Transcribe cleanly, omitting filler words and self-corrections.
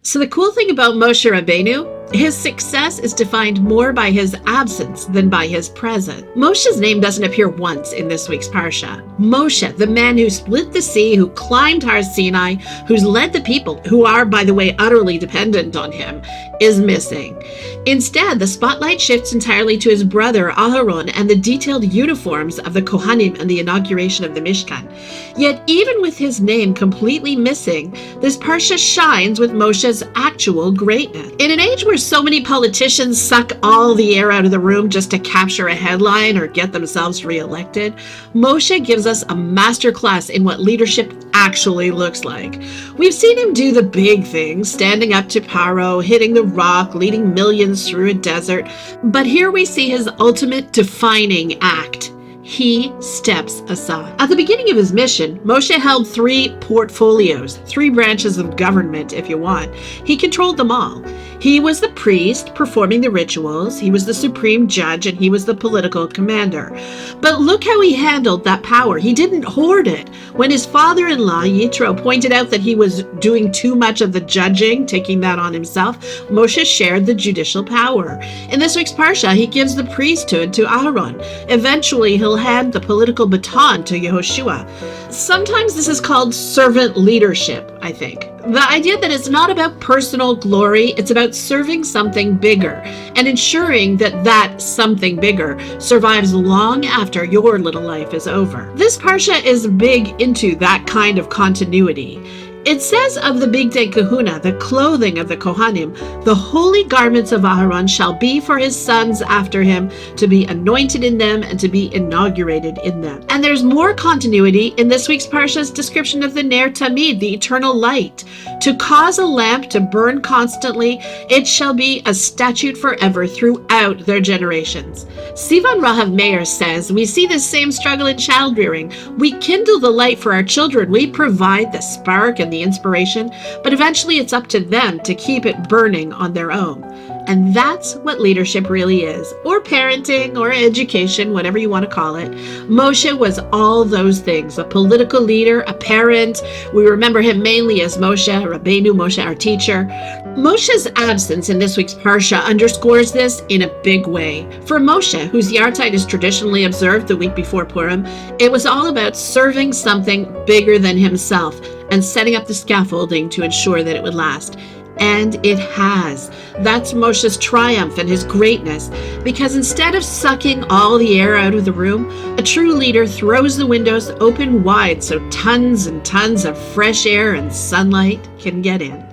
So the cool thing about Moshe Rabbeinu, his success is defined more by his absence than by his presence. Moshe's name doesn't appear once in this week's Parsha. Moshe, the man who split the sea, who climbed Har Sinai, who's led the people, who are, by the way, utterly dependent on him, is missing. Instead, the spotlight shifts entirely to his brother Aharon and the detailed uniforms of the Kohanim and the inauguration of the Mishkan. Yet even with his name completely missing, this Parsha shines with Moshe's actual greatness. In an age where so many politicians suck all the air out of the room just to capture a headline or get themselves reelected, Moshe gives us a masterclass in what leadership actually looks like. We've seen him do the big things, standing up to Paro, hitting the rock, leading millions through a desert. But here we see his ultimate defining act. He steps aside. At the beginning of his mission, Moshe held 3 portfolios, 3 branches of government, if you want. He controlled them all. He was the priest performing the rituals, he was the supreme judge, and he was the political commander. But look how he handled that power. He didn't hoard it. When his father-in-law, Yitro, pointed out that he was doing too much of the judging, taking that on himself, Moshe shared the judicial power. In this week's Parsha, he gives the priesthood to Aharon. Eventually, he'll hand the political baton to Yehoshua. Sometimes this is called servant leadership, I think. The idea that it's not about personal glory, it's about serving something bigger and ensuring that that something bigger survives long after your little life is over. This Parsha is big into that kind of continuity. It says of the Bigdei Kahuna, the clothing of the Kohanim, the holy garments of Aharon shall be for his sons after him, to be anointed in them and to be inaugurated in them. And there's more continuity in this week's Parsha's description of the Ner Tamid, the eternal light. To cause a lamp to burn constantly, it shall be a statute forever throughout their generations. Sivan Rahav Meir says, we see this same struggle in child rearing. We kindle the light for our children. We provide the spark and the inspiration, but eventually it's up to them to keep it burning on their own. And that's what leadership really is, or parenting, or education, whatever you want to call it. Moshe was all those things, a political leader, a parent. We remember him mainly as Moshe Rabbeinu, Moshe our teacher. Moshe's absence in this week's Parsha underscores this in a big way. For Moshe, whose Yartzeit is traditionally observed the week before Purim, it was all about serving something bigger than himself and setting up the scaffolding to ensure that it would last. And it has. That's Moshe's triumph and his greatness, because instead of sucking all the air out of the room, a true leader throws the windows open wide so tons and tons of fresh air and sunlight can get in.